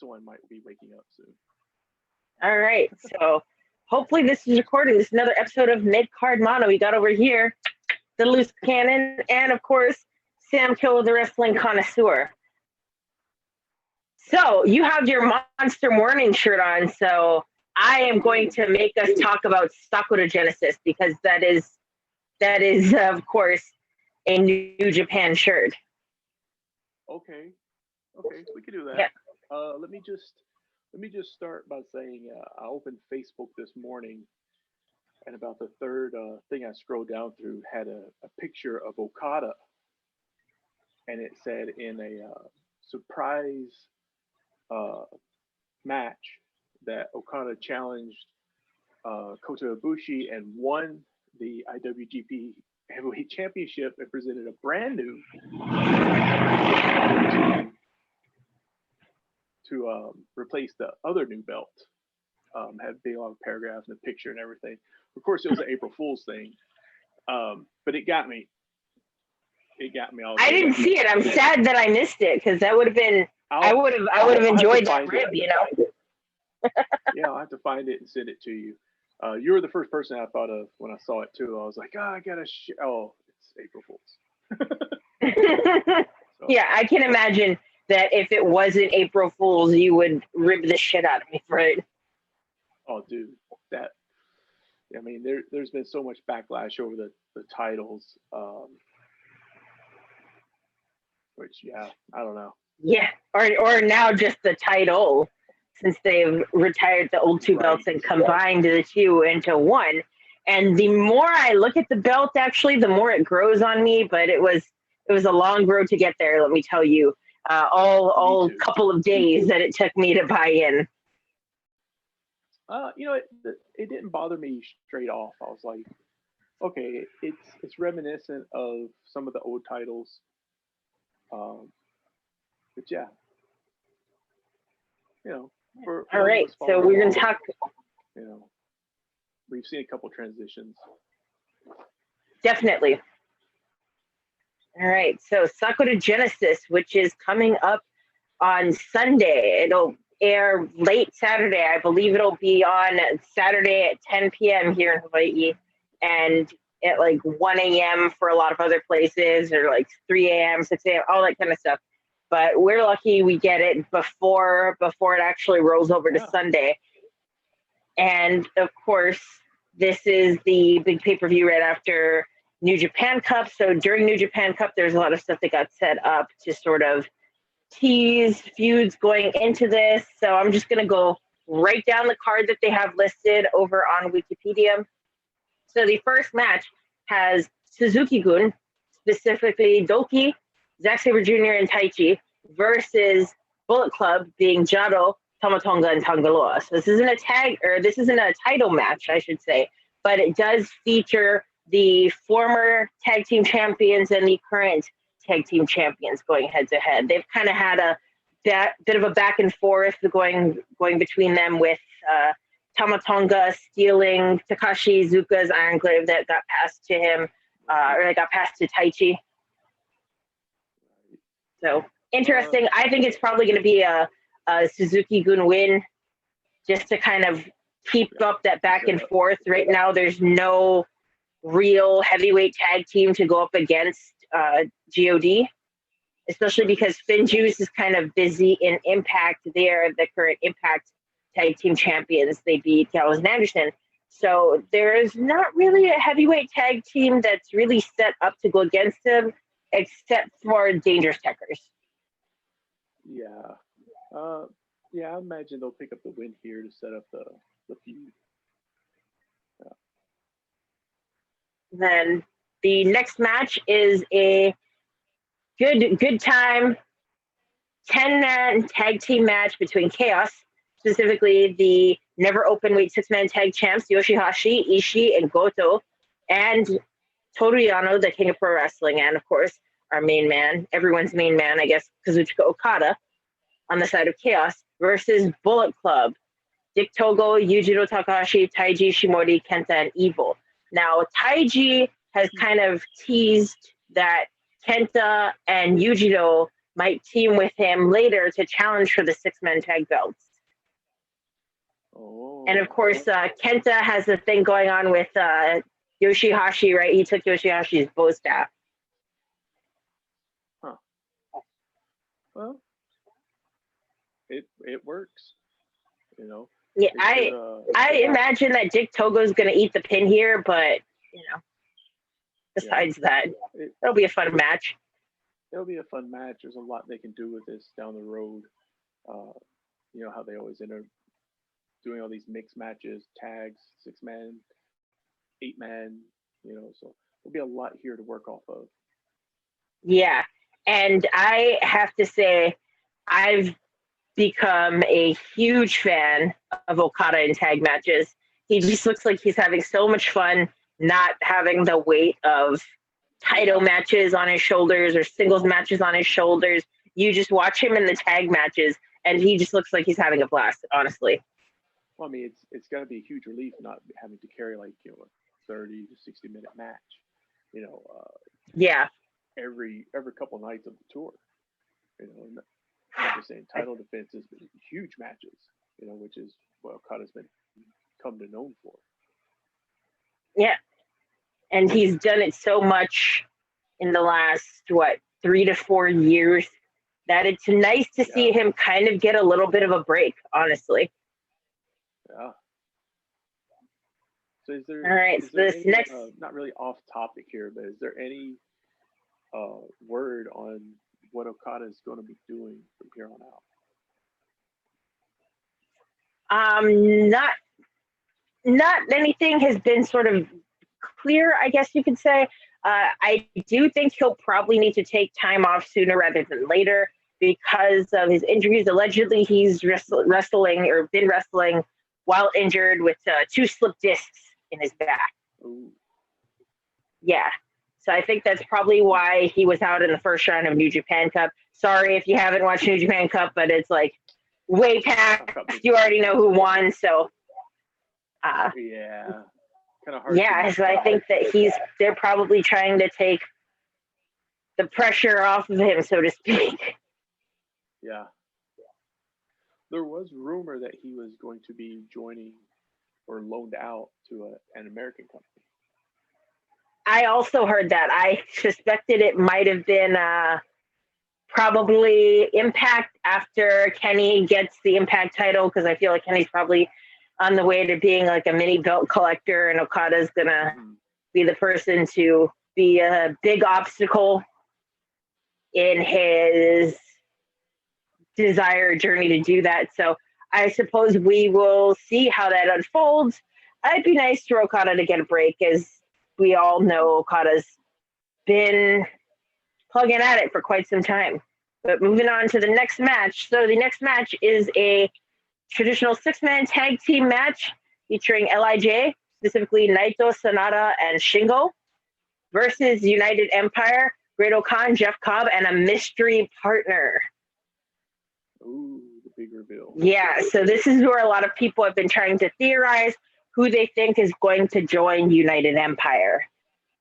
one might be waking up soon. All right. So hopefully this is recorded. This is another episode of Mid Card Mono. We got over here the Loose Cannon and, of course, Sam Keola, the Wrestling Connoisseur. So you have your Monster Morning shirt on. So I am going to make us talk about Sakura Genesis because that is, of course, a New Japan shirt. Okay, we can do that. Yeah. Let me just start by saying I opened Facebook this morning, and about the third thing I scrolled down through had a picture of Okada, and it said in a surprise match that Okada challenged Kota Ibushi and won the IWGP Heavyweight Championship and presented a brand new to replace the other new belt. Had big long paragraphs and a picture and everything. Of course, it was an April Fool's thing, but it got me. All. I didn't see it. I'm sad that I missed it because that would have been. I would have enjoyed that rib, you know. Yeah, I'll have to find it and send it to you. You were the first person I thought of when I saw it too. I was like, I gotta. It's April Fool's. So. Yeah, I can imagine that if it wasn't April Fool's, you would rib the shit out of me for it. Oh, dude, that. I mean, there's been so much backlash over the titles, which, yeah, I don't know. Yeah, or now just the title, since they've retired the old two belts and combined the two into one. And the more I look at the belt, actually, the more it grows on me. But it was a long road to get there. Let me tell you, all couple of days that it took me to buy in. It didn't bother me straight off. I was like, okay, it's reminiscent of some of the old titles. But yeah, for all right. So we're gonna talk. We've seen a couple transitions. Definitely. All right. So Sakura Genesis, which is coming up on Sunday. It'll air late Saturday. I believe it'll be on Saturday at 10 p.m. here in Hawaii, and at like 1 a.m. for a lot of other places, or like 3 a.m., 6 a.m., all that kind of stuff. But we're lucky we get it before it actually rolls over to Sunday. And of course, this is the big pay-per-view right after New Japan Cup. So during New Japan Cup, there's a lot of stuff that got set up to sort of tease feuds going into this. So I'm just going to go right down the card that they have listed over on Wikipedia. So the first match has Suzuki-gun, specifically Doki, Zack Sabre Jr., and Taichi, versus Bullet Club, being Jado, Tamatonga, and Tangaloa. So this isn't a title match, I should say, but it does feature the former tag team champions and the current tag team champions going head to head. They've kind of had a bit of a back and forth going between them, with Tamatonga stealing Takashi Iizuka's Ironclave that got passed to him, or that got passed to Taichi. So interesting. I think it's probably going to be a Suzuki-gun win, just to kind of keep up that back and forth. Right now, there's no real heavyweight tag team to go up against GOD, especially because FinJuice is kind of busy in Impact. They're the current Impact tag team champions. They beat Gallows and Anderson. So there's not really a heavyweight tag team that's really set up to go against them, except for Dangerous Techers. Yeah. I imagine they'll pick up the win here to set up the feud. Yeah. Then the next match is a good time 10-man tag team match between Chaos, specifically the never open weight 6-man tag champs Yoshihashi, Ishii, and Goto, and Toru Yano, the King of Pro Wrestling, and of course our main man, everyone's main man, I guess, Kazuchika Okada, on the side of Chaos, versus Bullet Club, Dick Togo, Yujiro Takahashi, Taiji Shimori, Kenta, and Evil. Now, Taiji has kind of teased that Kenta and Yujiro might team with him later to challenge for the 6-man tag belts. Oh. And of course, Kenta has a thing going on with Yoshihashi, right? He took Yoshihashi's bow staff. Huh. Well, it works, you know. Yeah, I imagine that Dick Togo's going to eat the pin here, but besides that, it'll be a fun match. It'll be a fun match. There's a lot they can do with this down the road. You know how they always end up doing all these mixed matches, tags, 6-man, 8-man, so there'll be a lot here to work off of. Yeah. And I have to say, I've become a huge fan of Okada in tag matches. He just looks like he's having so much fun, not having the weight of title matches on his shoulders or singles matches on his shoulders. You just watch him in the tag matches, and he just looks like he's having a blast, honestly. Well, I mean, it's got to be a huge relief not having to carry a 30 to 60-minute match, yeah, every couple nights of the tour, not just saying title defenses, but huge matches, which is what Okada's been come to known for. Yeah, and he's done it so much in the last 3 to 4 years that it's nice to see him kind of get a little bit of a break, honestly. Yeah. So is there? All right. So this any, next, not really off topic here, but is there any word on what Okada is going to be doing from here on out? Not anything has been sort of clear, I guess you could say. I do think he'll probably need to take time off sooner rather than later because of his injuries. Allegedly, he's wrestling or been wrestling while injured with 2 slip discs in his back. Ooh. Yeah. So I think that's probably why he was out in the first round of New Japan Cup. Sorry if you haven't watched New Japan Cup, but it's way past. You already know who won, so. Yeah. Kind of hard. Yeah, so I think that they're probably trying to take the pressure off of him, so to speak. Yeah. There was rumor that he was going to be joining or loaned out to an American company. I also heard that. I suspected it might have been probably Impact after Kenny gets the Impact title, because I feel like Kenny's probably on the way to being a mini belt collector, and Okada's going to be the person to be a big obstacle in his desire journey to do that. So I suppose we will see how that unfolds. It'd be nice for Okada to get a break, as we all know Okada's been plugging at it for quite some time. But moving on to the next match. So the next match is a traditional 6-man tag team match featuring LIJ, specifically Naito, Sanada, and Shingo, versus United Empire, Great-O-Khan, Jeff Cobb, and a mystery partner. Ooh, the big reveal. Yeah, so this is where a lot of people have been trying to theorize who they think is going to join United Empire.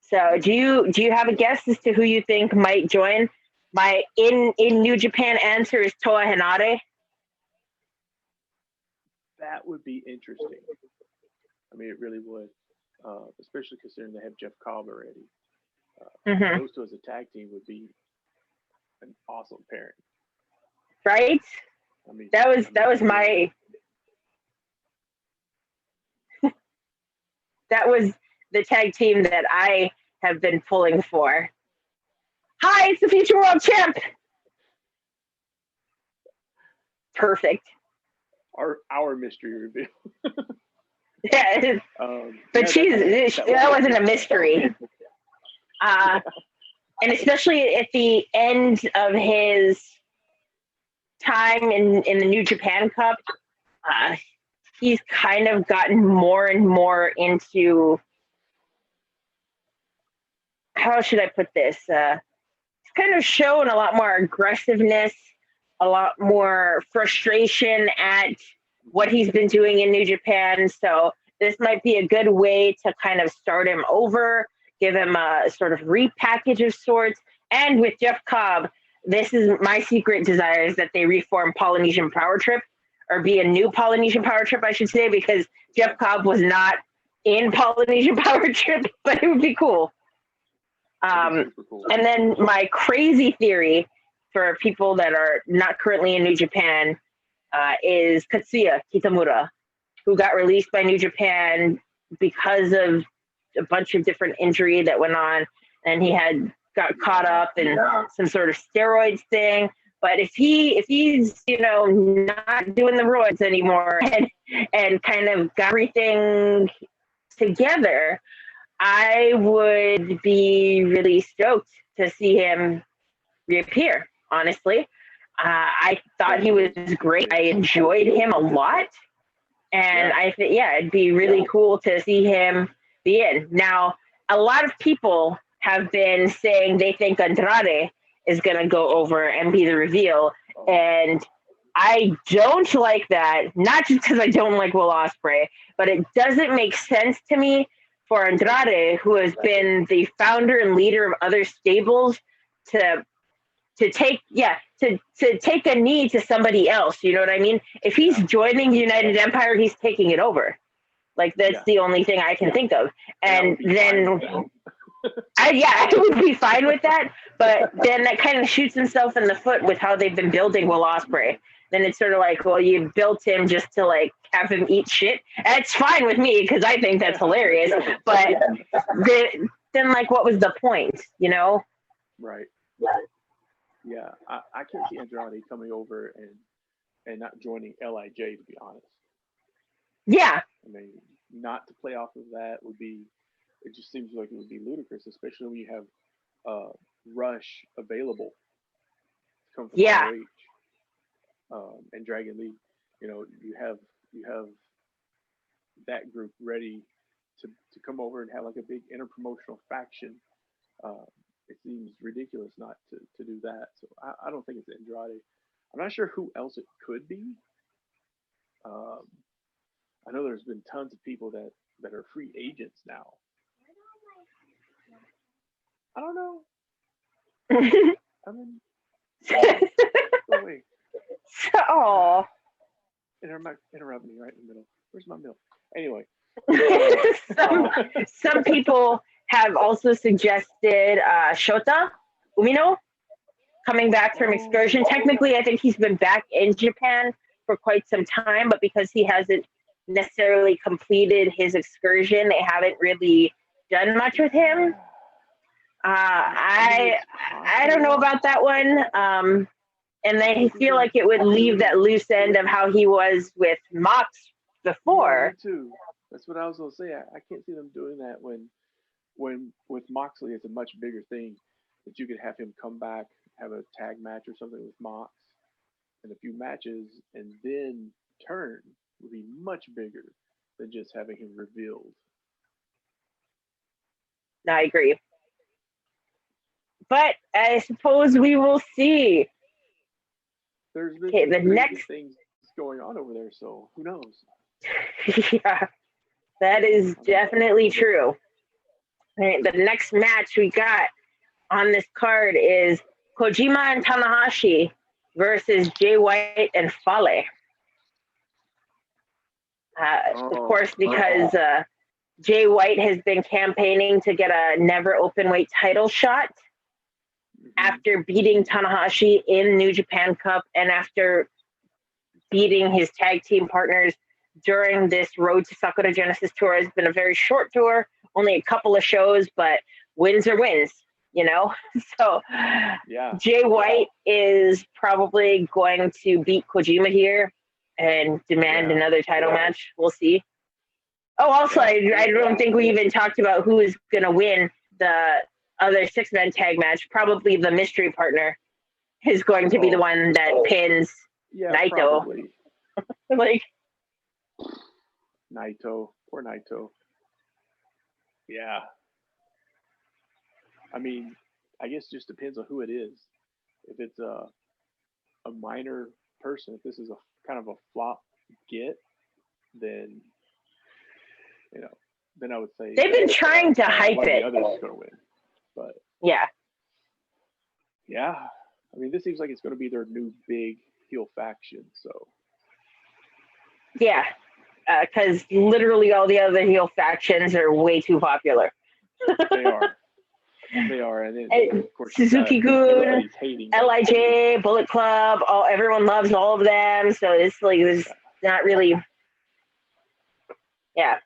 So do you have a guess as to who you think might join? My in New Japan answer is Toa Henare. That would be interesting. I mean, it really would, especially considering they have Jeff Cobb already. Those two as a tag team would be an awesome pairing. Right? I mean, that was my that was the tag team that I have been pulling for. Hi, it's the future world champ. Perfect. Our mystery reveal. Yeah, but that wasn't a mystery. And especially at the end of his time in the New Japan Cup, he's kind of gotten more and more into, how should I put this? He's kind of shown a lot more aggressiveness, a lot more frustration at what he's been doing in New Japan. So this might be a good way to kind of start him over, give him a sort of repackage of sorts. And with Jeff Cobb, this is my secret desire is that they reform Polynesian Power Trip, or be a new Polynesian Power Trip, I should say, because Jeff Cobb was not in Polynesian Power Trip, but it would be cool. Cool. And then my crazy theory for people that are not currently in New Japan is Katsuya Kitamura, who got released by New Japan because of a bunch of different injury that went on, and he got caught up in some sort of steroids thing. But if he's not doing the roids anymore and kind of got everything together, I would be really stoked to see him reappear. Honestly, I thought he was great. I enjoyed him a lot, and I think it'd be really cool to see him be in. Now, a lot of people have been saying they think Andrade is going to go over and be the reveal, and I don't like that. Not just because I don't like Will Ospreay, but it doesn't make sense to me for Andrade, who has been the founder and leader of other stables, to take a knee to somebody else. You know what I mean? If he's joining United Empire, he's taking it over. Like, that's the only thing I can think of. And then I would be fine with that, but then that kind of shoots himself in the foot with how they've been building Will Ospreay. Then it's sort of like, well, you built him just to like have him eat shit. And it's fine with me because I think that's hilarious. But then like, what was the point? You know? Right. Yeah, I can't see Andrade coming over and not joining LIJ, to be honest. Yeah. I mean, not to play off of that would be, it just seems like it would be ludicrous, especially when you have Rush available to come from ROH, and Dragon Lee. You know, you have that group ready to come over and have like a big interpromotional faction. It seems ridiculous not to do that. So I don't think it's Andrade. I'm not sure who else it could be. I know there's been tons of people that are free agents now. I don't know. I mean, oh wait. Oh. Interrupt me right in the middle. Where's my milk? Anyway. Some people have also suggested Shota Umino coming back from excursion. Technically, I think he's been back in Japan for quite some time, but because he hasn't necessarily completed his excursion, they haven't really done much with him. I don't know about that one. And I feel like it would leave that loose end of how he was with Mox before. Me too. That's what I was gonna say. I can't see them doing that when with Moxley, it's a much bigger thing that you could have him come back, have a tag match or something with Mox, and a few matches, and then turn would be much bigger than just having him revealed. No, I agree. But I suppose we will see. There's been the next things going on over there, so who knows? Yeah, that is definitely true. All right, the next match we got on this card is Kojima and Tanahashi versus Jay White and Fale. Of course, because Jay White has been campaigning to get a never open weight title shot after beating Tanahashi in New Japan Cup and after beating his tag team partners during this Road to Sakura Genesis tour. It's been a very short tour, only a couple of shows, but wins are wins, you know? So Jay White is probably going to beat Kojima here and demand another title match. We'll see. Oh, also, I don't think we even talked about who is going to win the other six-man tag match. Probably the mystery partner is going to be the one that pins Naito. Like, Naito, poor Naito. Yeah. I mean, I guess it just depends on who it is. If it's a minor person, if this is a kind of a flop get, then then I would say they've been trying to hype it. The others is going to win, but yeah. I mean, this seems like it's going to be their new big heel faction. So Yeah, because literally all the other heel factions are way too popular. they are. They are, and then, And of course, Suzuki-gun, everybody's hating them. LIJ, Bullet Club, everyone loves all of them. So it's like there's not really. Yeah.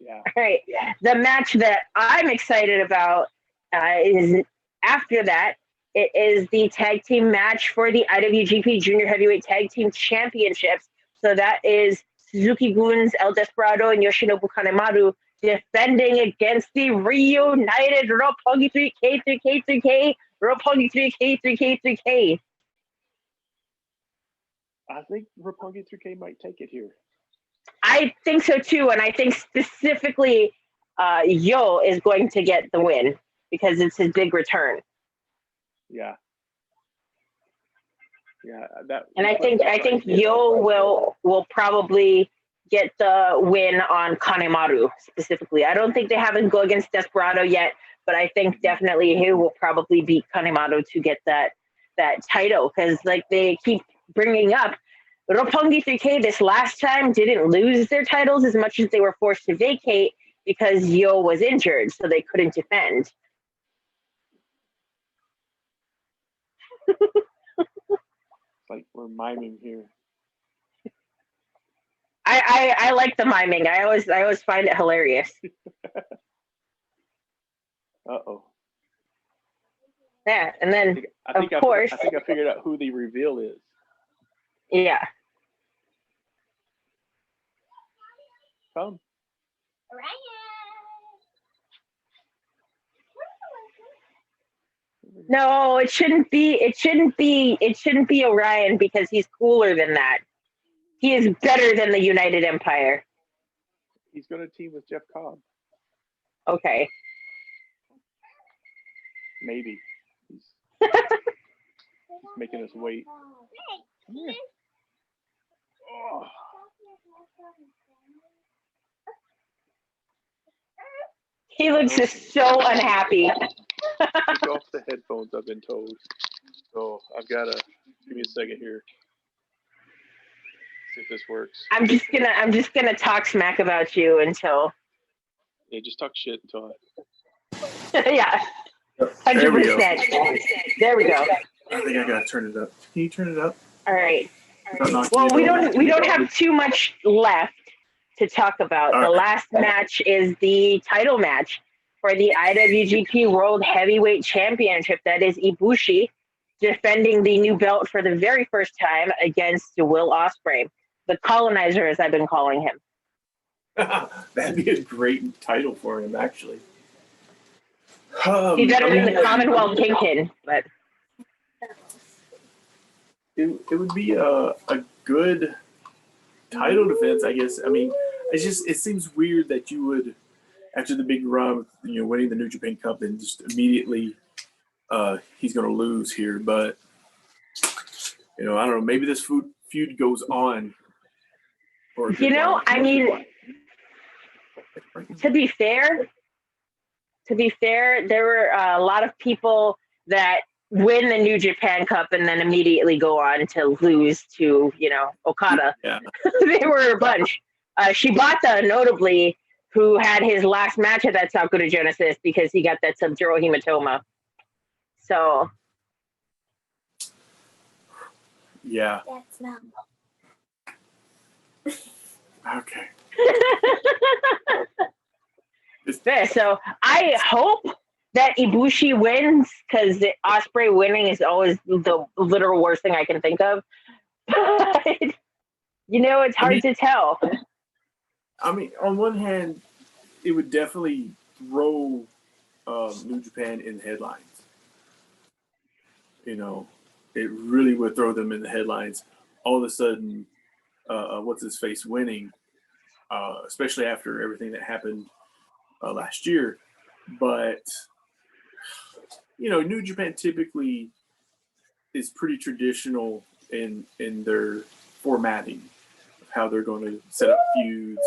Yeah. All right. The match that I'm excited about is after that. It is the tag team match for the IWGP Junior Heavyweight Tag Team Championships. So that is Suzuki-gun's El Desperado and Yoshinobu Kanemaru defending against the reunited Roppongi 3K, 3K, 3K, Roppongi 3K, 3K, 3K. I think Roppongi 3K might take it here. I think so too, and I think specifically Yo is going to get the win because it's his big return. Yeah. Yeah. And I think Yo will probably get the win on Kanemaru specifically. I don't think they have him go against Desperado yet, but I think definitely he will probably beat Kanemaru to get that title because like they keep bringing up Roppongi 3K this last time didn't lose their titles as much as they were forced to vacate because Yo was injured, so they couldn't defend. It's like we're miming here. I like the miming. I always find it hilarious. Uh-oh. Yeah, and then I think I figured out who the reveal is. Yeah. Come. No, it shouldn't be Orion because he's cooler than that. He is better than the United Empire. He's going to team with Jeff Cobb. Okay. Maybe. He's making us wait. Yeah. Oh. He looks just so unhappy. Take off the headphones, I've been told. So I've got to give me a second here. See if this works. I'm just gonna talk smack about you until. Yeah, just talk shit until Yeah. 100%. There we go. I think I gotta turn it up. Can you turn it up? All right. Well, we don't have too much left to talk about. The last match is the title match for the IWGP World Heavyweight Championship. That is Ibushi defending the new belt for the very first time against Will Ospreay, the colonizer, as I've been calling him. That'd be a great title for him, actually. Be better than the Commonwealth Kingpin, but it would be a good title defense, I guess. I mean, it seems weird that you would, after the big run, winning the New Japan Cup, and just immediately he's going to lose here. But I don't know. Maybe this feud goes on. I mean, to be fair, there were a lot of people that win the New Japan Cup and then immediately go on to lose to, Okada. Yeah. They were a bunch. Shibata, notably, who had his last match at that Sakura Genesis because he got that Sub-Zero hematoma. So. Yeah. That's not. Okay. Yeah, so I hope that Ibushi wins because Ospreay winning is always the literal worst thing I can think of. But, it's hard to tell. I mean, on one hand, it would definitely throw New Japan in headlines. It really would throw them in the headlines. All of a sudden, what's his face winning, especially after everything that happened last year. But New Japan typically is pretty traditional in their formatting of how they're going to set up feuds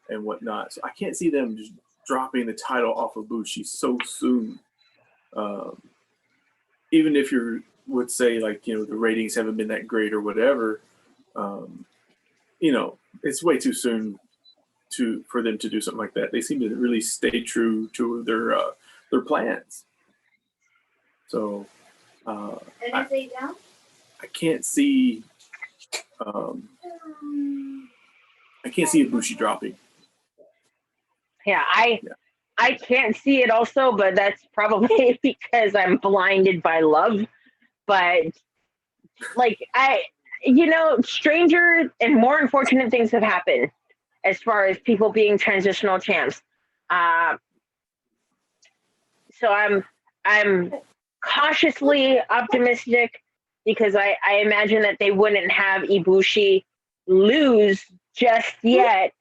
and whatnot. So I can't see them just dropping the title off of Bushi so soon. Even if you're would say like, the ratings haven't been that great or whatever, it's way too soon for them to do something like that. They seem to really stay true to their plans. So And if they don't? I can't see Ibushi dropping. Yeah, I can't see it also, but that's probably because I'm blinded by love. But like stranger and more unfortunate things have happened as far as people being transitional champs. So I'm cautiously optimistic because I imagine that they wouldn't have Ibushi lose just yet,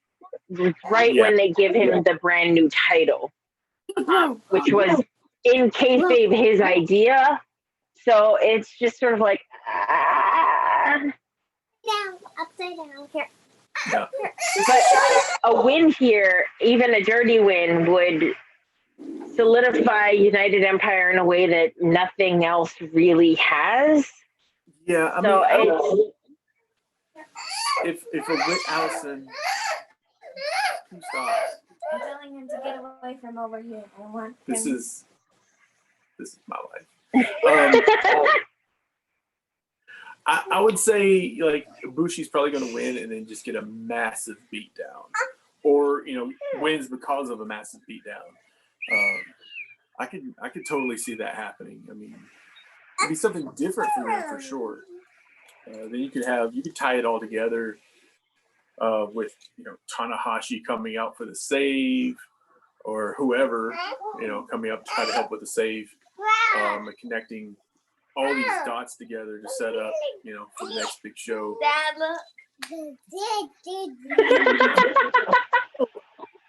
right when they give him the brand new title, which was in kayfabe his idea. So it's just sort of like, Down, upside down, here. Yeah. but a win here, even a dirty win, would solidify United Empire in a way that nothing else really has. Yeah, I So mean, it's if a win, Allison, stop. I'm telling him to get away from over here. I want This him. is my life. I would say like Ibushi's probably going to win and then just get a massive beatdown, or wins because of a massive beatdown. I could totally see that happening. I mean, it'd be something different for them for sure. Then you could tie it all together with Tanahashi coming out for the save, or whoever coming up to try to help with the save, and connecting all these dots together to set up for the next big show. Dad, look.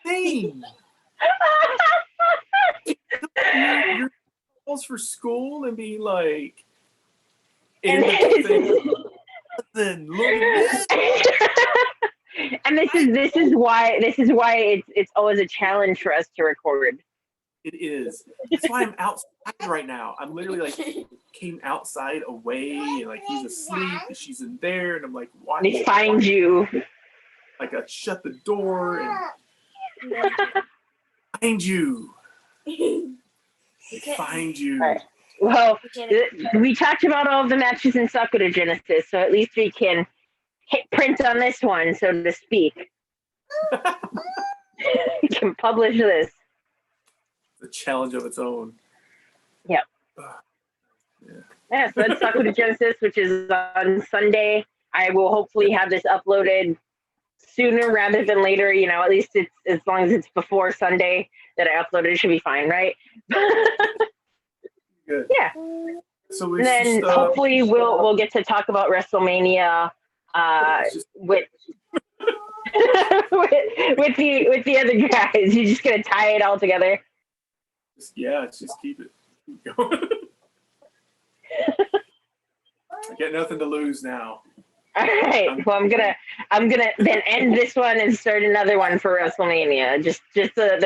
Dang! Your calls for school and be like, And then look at this. and this is why it's always a challenge for us to record. It is. That's why I'm outside right now. I'm literally came outside away, and he's asleep, and she's in there, and I'm like, why? They find you. I shut the door and find you. They find you. Right. Well, we talked about all of the matches in Sakura Genesis, so at least we can hit print on this one, so to speak. We can publish this. A challenge of its own. Yep. Yeah, so that's Sakura Genesis, which is on Sunday. I will hopefully have this uploaded sooner rather than later. At least it's as long as it's before Sunday that I upload it, should be fine, right? Good. Yeah. So we And then hopefully we'll get to talk about WrestleMania with with the other guys. You're just gonna tie it all together. Just keep it going. I got nothing to lose now. All right. Well, I'm gonna then end this one and start another one for WrestleMania. Just the